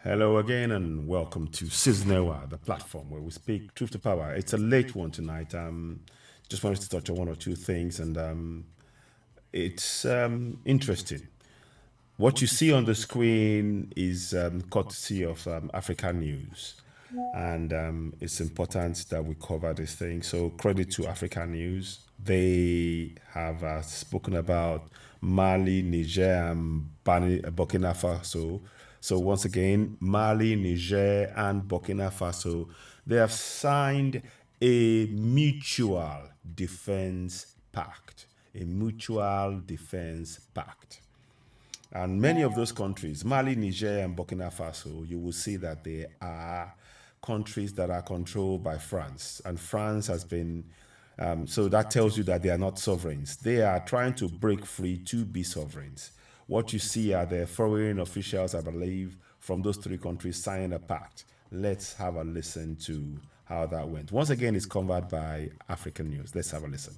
Hello again, and welcome to Cisnewa, the platform where we speak truth to power. It's a late one tonight. Just wanted to touch on one or two things, and it's interesting. What you see on the screen is courtesy of Africa News, and it's important that we cover this thing. So credit to Africa News. They have spoken about Mali, Niger, and Burkina Faso. So once again, Mali, Niger, and Burkina Faso, they have signed a mutual defense pact. A mutual defense pact. And many of those countries, Mali, Niger, and Burkina Faso, you will see that they are countries that are controlled by France. And France has been, so that tells you that they are not sovereigns. They are trying to break free to be sovereigns. What you see are the foreign officials, I believe, from those three countries signing a pact. Let's have a listen to how that went. Once again, it's covered by African News. Let's have a listen.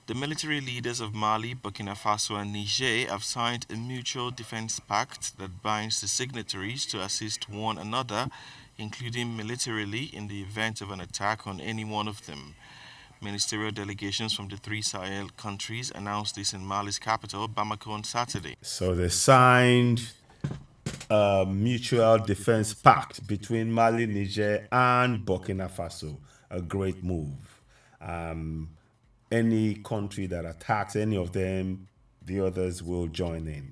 The military leaders of Mali, Burkina Faso, and Niger have signed a mutual defense pact that binds the signatories to assist one another, including militarily, in the event of an attack on any one of them. Ministerial delegations from the three Sahel countries announced this in Mali's capital, Bamako, on Saturday. So they signed a mutual defense pact between Mali, Niger, and Burkina Faso. A great move. Any country that attacks any of them, the others will join in.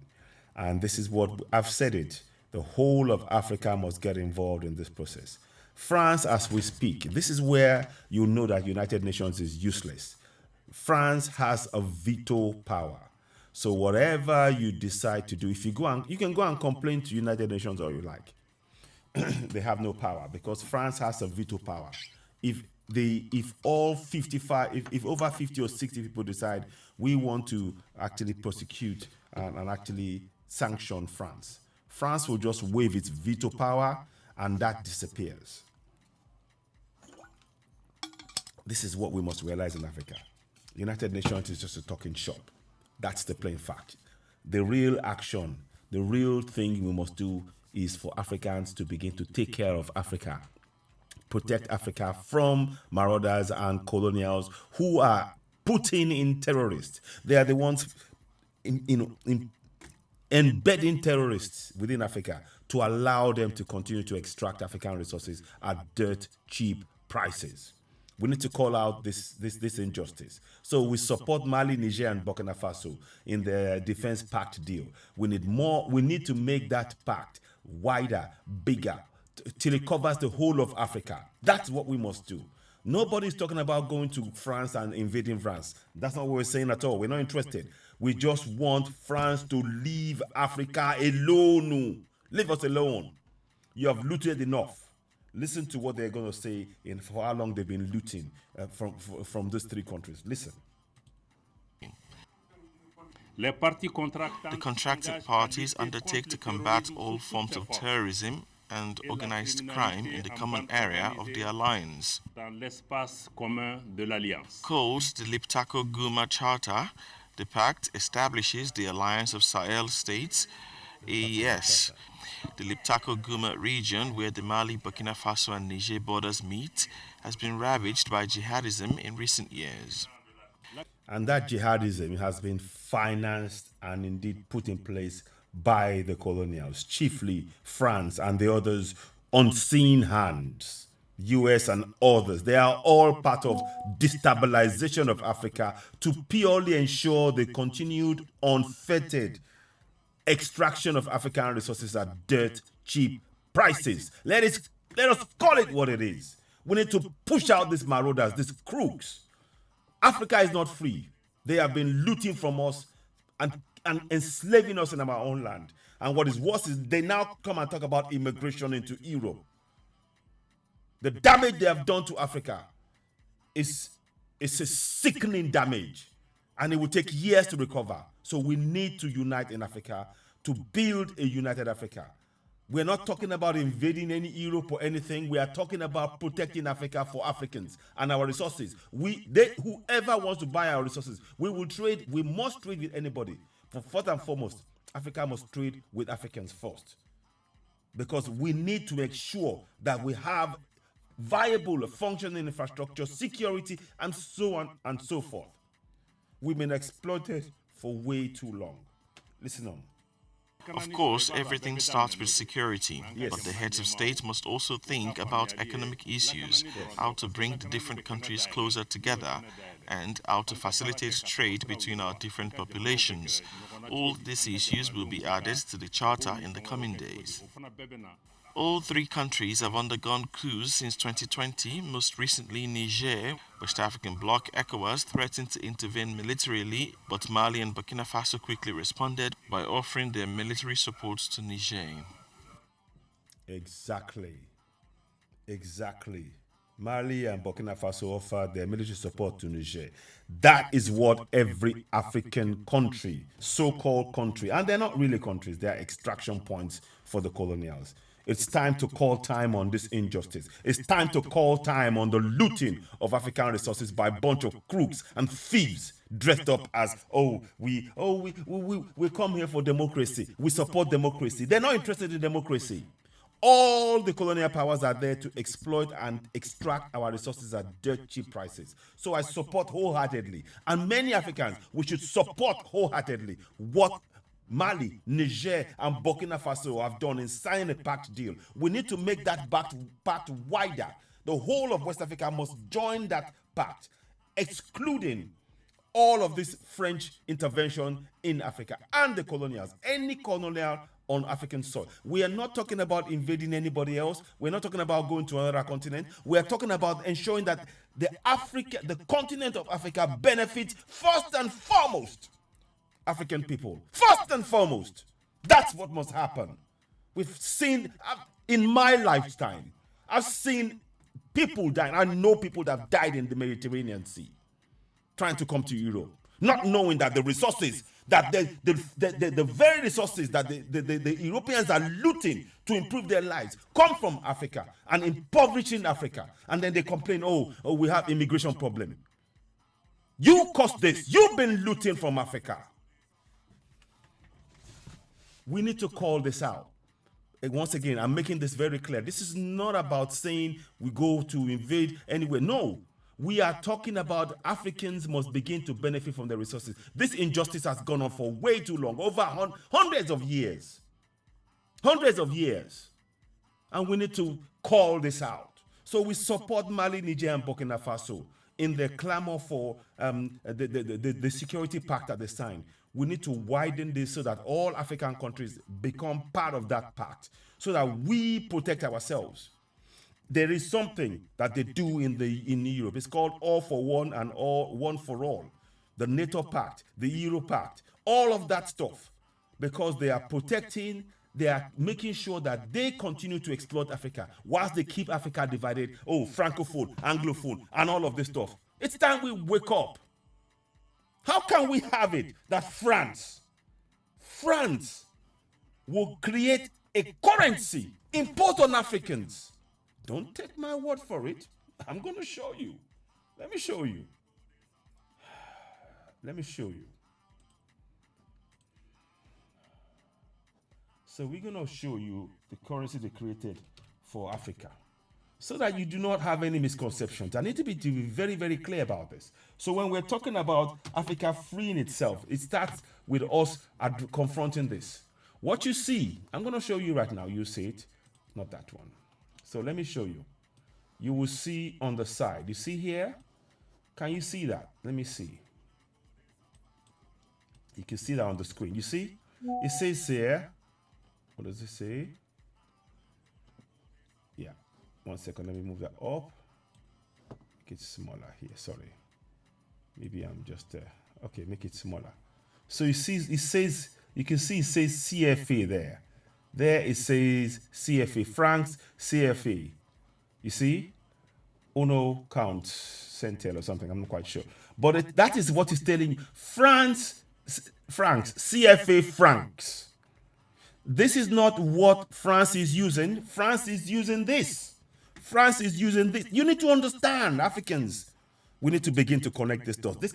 And this is what I've said it. The whole of Africa must get involved in this process. France, as we speak, this is where you know that United Nations is useless. France has a veto power. So whatever you decide to do, if you can go and complain to United Nations all you like. They have no power because France has a veto power. If all 55, if over 50 or 60 people decide we want to actually prosecute and actually sanction France, France will just waive its veto power and that disappears. This is what we must realize in Africa. United Nations is just a talking shop. That's the plain fact. The real action, the real thing we must do is for Africans to begin to take care of Africa, protect Africa from marauders and colonials who are putting in terrorists. They are the ones embedding terrorists within Africa to allow them to continue to extract African resources at dirt cheap prices. We need to call out this injustice. So we support Mali, Niger, and Burkina Faso in the defense pact deal. We need more. We need to make that pact wider, bigger, till it covers the whole of Africa. That's what we must do. Nobody's talking about going to France and invading France. That's not what we're saying at all. We're not interested. We just want France to leave Africa alone. Leave us alone. You have looted enough. Listen to what they're going to say in for how long they've been looting from those three countries. Listen. The contracted parties undertake to combat all forms of terrorism and organized crime in the common area of the alliance. Called the Liptako-Guma Charter, the pact establishes the Alliance of Sahel States, AES. The Liptako-Guma region, where the Mali, Burkina Faso, and Niger borders meet, has been ravaged by jihadism in recent years. And that jihadism has been financed and indeed put in place by the colonials, chiefly France and the others unseen hands, US and others. They are all part of destabilization of Africa to purely ensure the continued unfettered extraction of African resources at dirt cheap prices. Let us call it what it is. We need to push out these marauders, these crooks. Africa is not free. They have been looting from us and enslaving us in our own land. And what is worse is they now come and talk about immigration into Europe. The damage they have done to Africa is a sickening damage. And it will take years to recover. So we need to unite in Africa to build a united Africa. We're not talking about invading any Europe or anything. We are talking about protecting Africa for Africans and our resources. Whoever wants to buy our resources, we will trade. We must trade with anybody. For first and foremost, Africa must trade with Africans first. because we need to make sure that we have viable, functioning infrastructure, security, and so on and so forth. We've been exploited for way too long. Listen on. Of course, everything starts with security, Yes. but the heads of state must also think about economic issues, how to bring the different countries closer together, and how to facilitate trade between our different populations. All these issues will be added to the Charter in the coming days. All three countries have undergone coups since 2020, most recently Niger. West African bloc ECOWAS threatened to intervene militarily, but Mali and Burkina Faso quickly responded by offering their military support to Niger. Exactly. Exactly. Mali and Burkina Faso offer their military support to Niger. That is what every African country, so-called country, and they're not really countries, they're extraction points for the colonials. It's time to call time on this injustice. It's time to call time on the looting of African resources by a bunch of crooks and thieves dressed up as, we come here for democracy. We support democracy. They're not interested in democracy. All the colonial powers are there to exploit and extract our resources at dirt cheap prices. So I support wholeheartedly, and many Africans, we should support wholeheartedly what Mali, Niger, and Burkina Faso have done in signing a pact deal. We need to make that pact wider. The whole of West Africa must join that pact, excluding all of this French intervention in Africa and the colonials, any colonial on African soil. We are not talking about invading anybody else. We're not talking about going to another continent. We are talking about ensuring that the continent of Africa benefits first and foremost African people. First and foremost. That's what must happen. We've seen, in my lifetime, I've seen people die. I know people that have died in the Mediterranean Sea trying to come to Europe, not knowing that the resources, that the very resources that the Europeans are looting to improve their lives come from Africa and impoverishing Africa. And then they complain, we have immigration problem. You caused this. You've been looting from Africa. We need to call this out. And once again, I'm making this very clear. This is not about saying we go to invade anywhere. No. We are talking about Africans must begin to benefit from the resources. This injustice has gone on for way too long, over hundreds of years. Hundreds of years. And we need to call this out. So we support Mali, Niger, and Burkina Faso in their clamor for the security pact that they signed. We need to widen this so that all African countries become part of that pact, so that we protect ourselves. There is something that they do in Europe. It's called All for One and One for All. The NATO Pact, the Euro Pact, all of that stuff, because they are protecting, they are making sure that they continue to exploit Africa whilst they keep Africa divided. Francophone, Anglophone, and all of this stuff. It's time we wake up. How can we have it that France will create a currency imposed on Africans? Don't take my word for it. I'm going to show you. Let me show you. Let me show you. So we're going to show you the currency they created for Africa, so that you do not have any misconceptions. I need to be very, very clear about this. So when we're talking about Africa freeing itself, it starts with us confronting this. What you see, I'm going to show you right now. You see it, not that one. So let me show you. You will see on the side. You see here? Can you see that? Let me see. You can see that on the screen. You see? It says here. What does it say? Yeah. 1 second. Let me move that up. Make it smaller here. Sorry. Maybe I'm just okay. Make it smaller. So you see, it says. You can see it says CFA there. There it says CFA, francs CFA. You see? Uno count centel or something. I'm not quite sure. But that is what it's telling you. Francs, CFA francs. This is not what France is using. France is using this. France is using this. You need to understand, Africans. We need to begin to connect this dots. This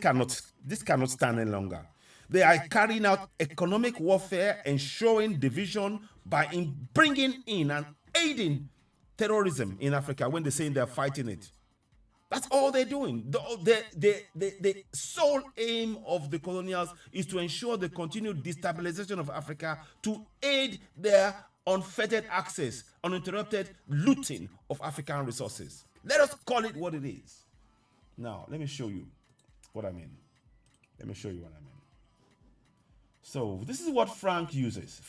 cannot stand any longer. They are carrying out economic warfare, ensuring division by bringing in and aiding terrorism in Africa when they're saying they're fighting it. That's all they're doing. The sole aim of the colonials is to ensure the continued destabilization of Africa to aid their unfettered access, uninterrupted looting of African resources. Let us call it what it is. Now, let me show you what I mean. Let me show you what I mean. So, this is what France uses.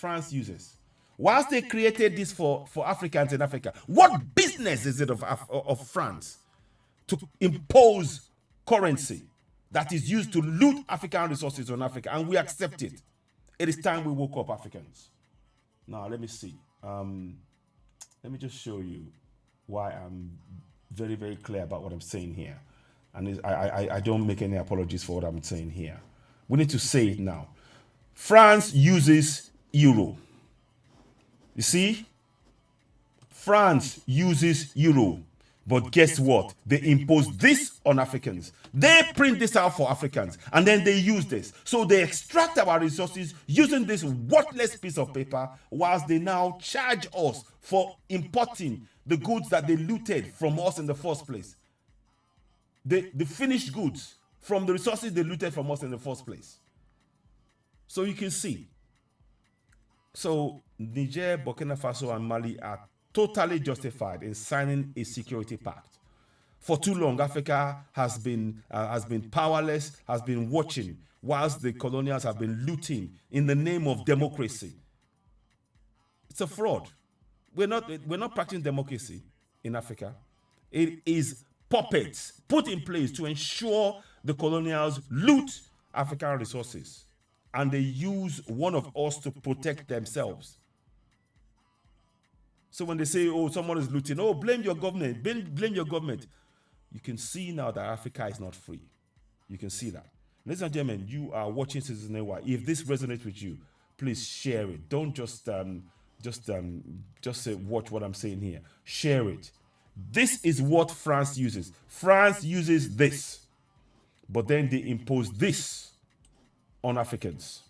Whilst they created this for Africans in Africa, what business is it of France to impose currency that is used to loot African resources on Africa? And we accept it. It is time we woke up, Africans. Now, let me see. Let me just show you why I'm very, very clear about what I'm saying here. And I don't make any apologies for what I'm saying here. We need to say it now. France uses euro. You see? France uses euro. But guess what? They impose this on Africans. They print this out for Africans. And then they use this. So they extract our resources using this worthless piece of paper, whilst they now charge us for importing the goods that they looted from us in the first place. The finished goods from the resources they looted from us in the first place. So you can see. So Niger, Burkina Faso, and Mali are totally justified in signing a security pact. For too long, Africa has been powerless, has been watching, whilst the colonials have been looting in the name of democracy. It's a fraud. We're not practicing democracy in Africa. It is puppets put in place to ensure the colonials loot African resources, and they use one of us to protect themselves. So when they say, oh, someone is looting, oh, blame your government, blame your government. You can see now that Africa is not free. You can see that. Ladies and gentlemen, you are watching Citizen AY. If this resonates with you, please share it. Don't just say, watch what I'm saying here. Share it. This is what France uses. France uses this, but then they impose this on Africans.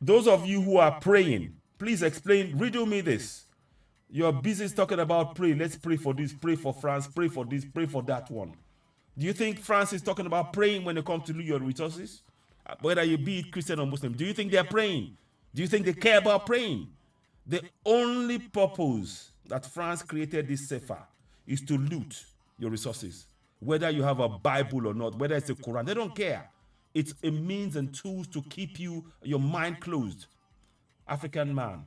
Those of you who are praying, please explain, riddle me this. You're busy talking about pray. Let's pray for this, pray for France, pray for this, pray for that one. Do you think France is talking about praying when it comes to your resources? Whether you be Christian or Muslim, do you think they're praying? Do you think they care about praying? The only purpose that France created this sefer is to loot your resources. Whether you have a Bible or not, whether it's a Quran, they don't care. It's a means and tools to keep your mind closed. African man,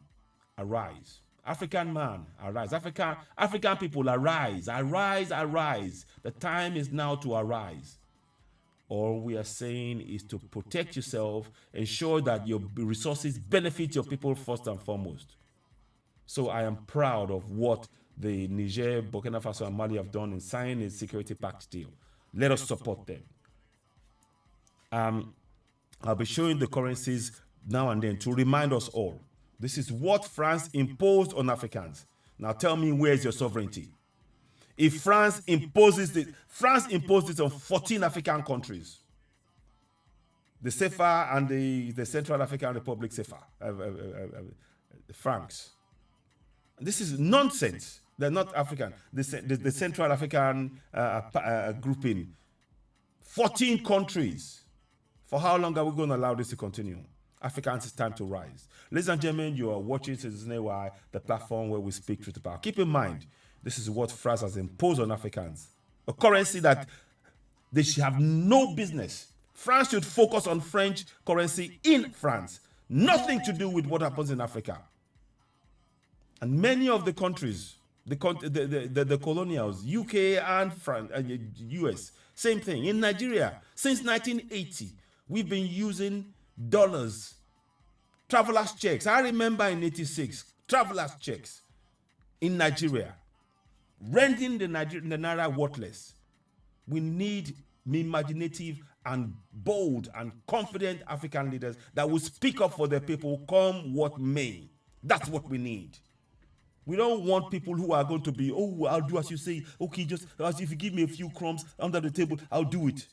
arise. African man, arise. African people, arise. Arise, arise. The time is now to arise. All we are saying is to protect yourself, ensure that your resources benefit your people first and foremost. So I am proud of what the Niger, Burkina Faso, and Mali have done in signing a security pact deal. Let us support them. I'll be showing the currencies now and then to remind us all. This is what France imposed on Africans. Now tell me, where's your sovereignty? If France imposes it, France imposed it on 14 African countries. The CFA and the Central African Republic CFA, the francs. This is nonsense. They're not African. The Central African grouping. 14 countries. For how long are we going to allow this to continue? Africans, it's time to rise. Ladies and gentlemen, you are watching Citizen AY, the platform where we speak truth to power. Keep in mind, this is what France has imposed on Africans. A currency that they should have no business. France should focus on French currency in France. Nothing to do with what happens in Africa. And many of the countries, the colonials, UK and France, US, same thing. In Nigeria, since 1980, we've been using dollars, travelers' checks. I remember in 86, travelers' checks in Nigeria, rendering the Naira worthless. We need imaginative and bold and confident African leaders that will speak up for their people, come what may. That's what we need. We don't want people who are going to be, oh, I'll do as you say. Okay, just if you give me a few crumbs under the table, I'll do it.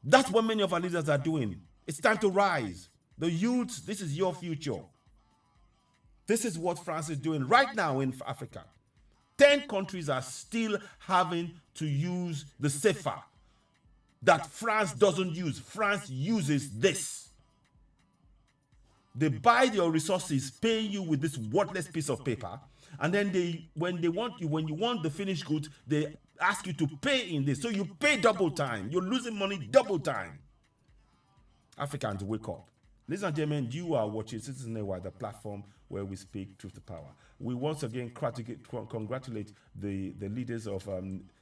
That's what many of our leaders are doing. It's time to rise. The youths, this is your future. This is what France is doing right now in Africa. 10 countries are still having to use the CFA that France doesn't use. France uses this. They buy your resources, paying you with this worthless piece of paper, and then when you want the finished goods, they ask you to pay in this. So you pay double time. You're losing money double time. Africans, wake up. Ladies and gentlemen, you are watching Citizen AY, the platform where we speak truth to power. We once again congratulate the leaders of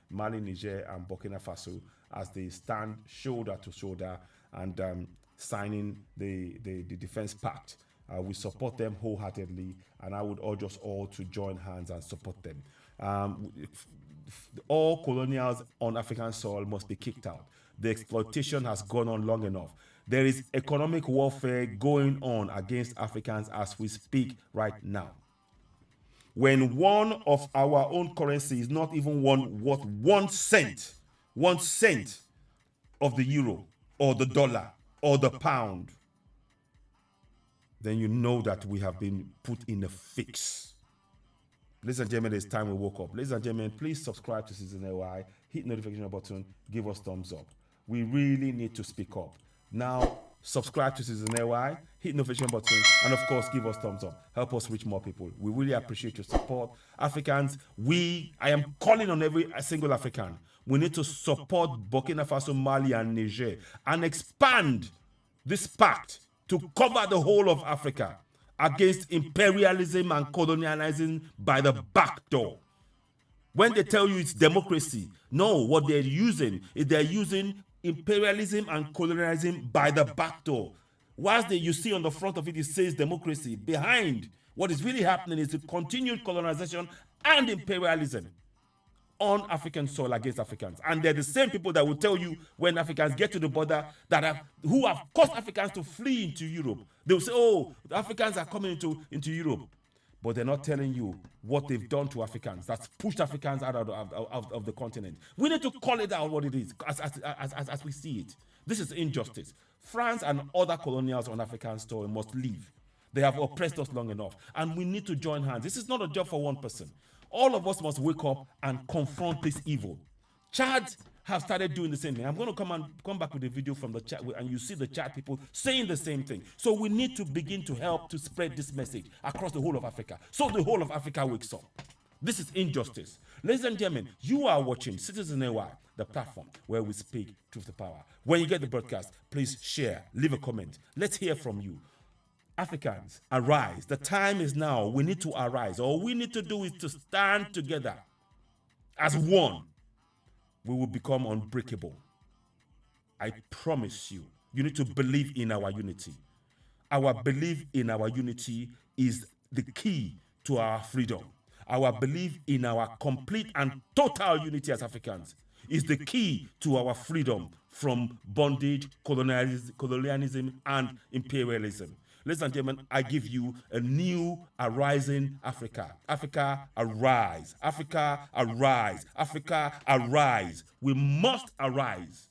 Mali, Niger, and Burkina Faso as they stand shoulder to shoulder and signing the defense pact. We support them wholeheartedly, and I would urge us all to join hands and support them. All colonials on African soil must be kicked out. The exploitation has gone on long enough. There is economic warfare going on against Africans as we speak right now. When one of our own currency is not even worth 1 cent, 1 cent of the euro or the dollar or the pound, then you know that we have been put in a fix. Ladies and gentlemen, it's time we woke up. Ladies and gentlemen, please subscribe to Citizen AY, hit the notification button, give us thumbs up. We really need to speak up. Now, subscribe to Citizen AY, hit the notification button, and of course, give us thumbs up. Help us reach more people. We really appreciate your support. Africans, I am calling on every single African. We need to support Burkina Faso, Mali, and Niger and expand this pact to cover the whole of Africa against imperialism and colonialism by the back door. When they tell you it's democracy, no, what they're using is they're using imperialism and colonialism by the back door. Whilst you see on the front of it, it says democracy. Behind, what is really happening is the continued colonization and imperialism on African soil against Africans. And they're the same people that will tell you when Africans get to the border who have caused Africans to flee into Europe. They will say, oh, the Africans are coming into Europe. But they're not telling you what they've done to Africans. That's pushed Africans out of the continent. We need to call it out what it is as we see it. This is injustice. France and other colonials on African soil must leave. They have oppressed us long enough. And we need to join hands. This is not a job for one person. All of us must wake up and confront this evil. Chad have started doing the same thing. I'm going to come back with a video from the chat, and you see the chat people saying the same thing. So we need to begin to help to spread this message across the whole of Africa, so the whole of Africa wakes up. This is injustice. Ladies and gentlemen, you are watching Citizen AY, the platform where we speak truth to power. When you get the broadcast, please share, leave a comment. Let's hear from you. Africans, arise. The time is now. We need to arise. All we need to do is to stand together as one. We will become unbreakable. I promise you. You need to believe in our unity. Our belief in our unity is the key to our freedom. Our belief in our complete and total unity as Africans is the key to our freedom from bondage, colonialism, and imperialism. Ladies and gentlemen, I give you a new arising Africa. Africa, arise. Africa, arise. Africa, arise. We must arise.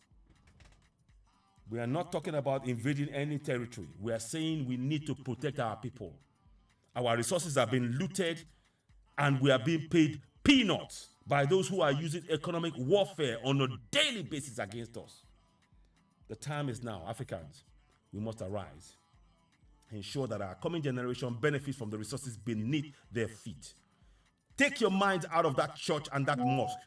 We are not talking about invading any territory. We are saying we need to protect our people. Our resources are being looted, and we are being paid peanuts by those who are using economic warfare on a daily basis against us. The time is now, Africans. We must arise. Ensure that our coming generation benefits from the resources beneath their feet. Take your minds out of that church and that mosque.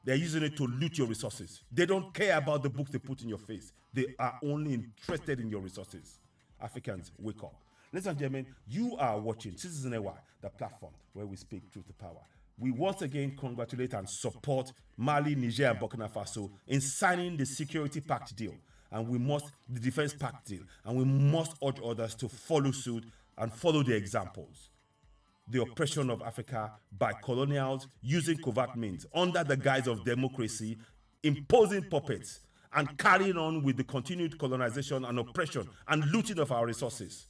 They're using it to loot your resources. They don't care about the books they put in your face. They are only interested in your resources. Africans, wake up. Ladies and gentlemen, you are watching Citizen AY, the platform where we speak truth to power. We once again congratulate and support Mali, Niger, and Burkina Faso in signing the security pact deal. And the defense pact deal, and we must urge others to follow suit and follow the examples. The oppression of Africa by colonials using covert means under the guise of democracy, imposing puppets, and carrying on with the continued colonization and oppression and looting of our resources.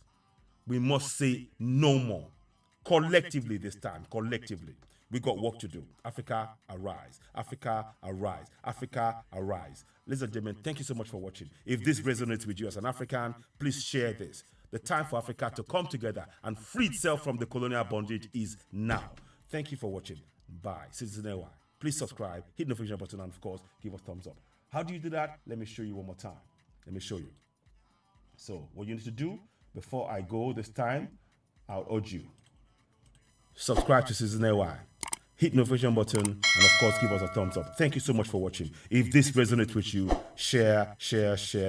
We must say no more. Collectively this time, collectively. We got work to do. Africa, arise. Africa, arise. Africa, arise. Ladies and gentlemen, thank you so much for watching. If this resonates with you as an African, please share this. The time for Africa to come together and free itself from the colonial bondage is now. Thank you for watching. Bye. Citizen AY. Please subscribe, hit the notification button, and of course, give us thumbs up. How do you do that? Let me show you one more time. Let me show you. So what you need to do before I go this time, I'll urge you. Subscribe to Citizen AY. Hit the notification button, and of course, give us a thumbs up. Thank you so much for watching. If this resonates with you, share.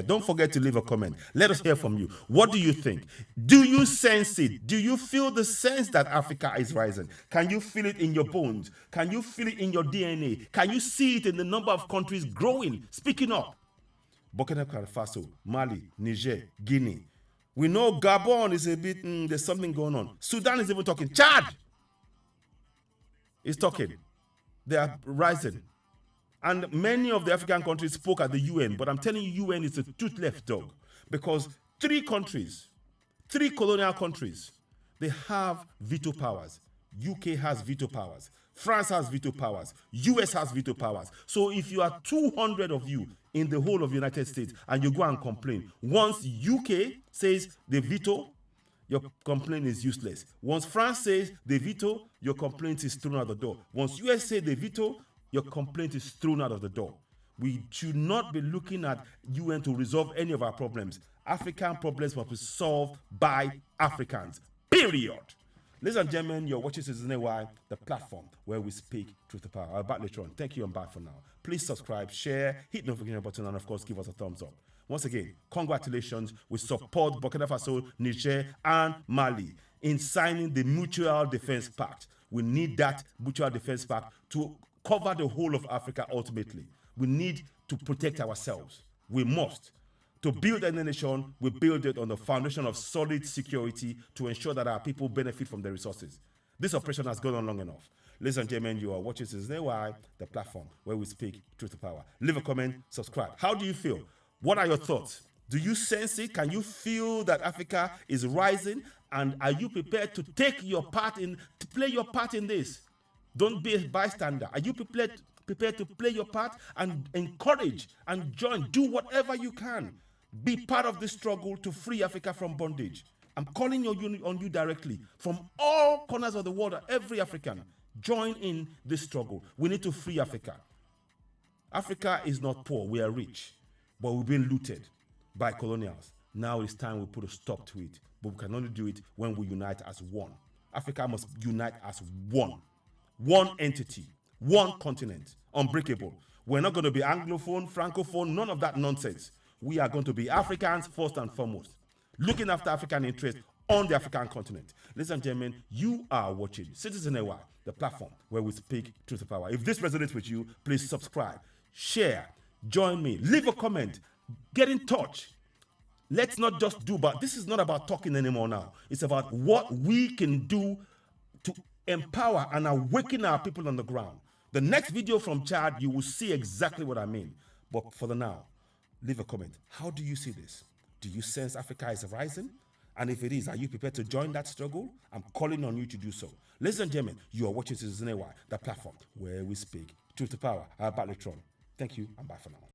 Don't forget to leave a comment. Let us hear from you. What do you think? Do you sense it? Do you feel the sense that Africa is rising? Can you feel it in your bones? Can you feel it in your DNA? Can you see it in the number of countries growing, speaking up? Burkina Faso, Mali, Niger, Guinea. We know Gabon is a bit, there's something going on. Sudan is even talking. Chad is talking. They are rising. And many of the African countries spoke at the UN, but I'm telling you, UN is a toothless dog, because three colonial countries, they have veto powers. UK has veto powers. France has veto powers. US has veto powers. So if you are 200 of you in the whole of the United States and you go and complain, once UK says they veto, your complaint is useless. Once France says they veto, your complaint is thrown out the door. Once US say they veto, your complaint is thrown out of the door. We should not be looking at UN to resolve any of our problems. African problems must be solved by Africans. Period. Ladies and gentlemen, you're watching Citizen AY, the platform where we speak truth to power. I'll be back later on. Thank you and bye for now. Please subscribe, share, hit the notification button, and of course, give us a thumbs up. Once again, congratulations. We support Burkina Faso, Niger, and Mali in signing the Mutual Defense Pact. We need that Mutual Defense Pact to cover the whole of Africa ultimately. We need to protect ourselves. We must. To build any nation, we build it on the foundation of solid security to ensure that our people benefit from the resources. This operation has gone on long enough. Ladies and gentlemen, you are watching Citizen AY, the platform where we speak truth to power. Leave a comment, subscribe. How do you feel? What are your thoughts? Do you sense it? Can you feel that Africa is rising? And are you prepared to take your part to play your part in this? Don't be a bystander. Are you prepared to play your part and encourage and join? Do whatever you can. Be part of the struggle to free Africa from bondage. I'm calling on you directly from all corners of the world. Every African, join in this struggle. We need to free Africa. Africa is not poor. We are rich. But we've been looted by colonials. Now it's time we put a stop to it. But we can only do it when we unite as one. Africa must unite as one. One entity, one continent, unbreakable. We're not going to be Anglophone, Francophone, none of that nonsense. We are going to be Africans first and foremost, looking after African interests on the African continent. Ladies and gentlemen, you are watching Citizen AY, the platform where we speak truth to power. If this resonates with you, please subscribe, share, join me, leave a comment, get in touch. Let's not just do, but this is not about talking anymore now. It's about what we can do to empower and awaken our people on the ground. The next video from Chad, you will see exactly what I mean. But for the now, leave a comment. How do you see this? Do you sense Africa is rising? And if it is, are you prepared to join that struggle? I'm calling on you to do so. Ladies and gentlemen, you are watching Citizen AY, the platform where we speak truth to power. I'll back later on. Thank you and bye for now.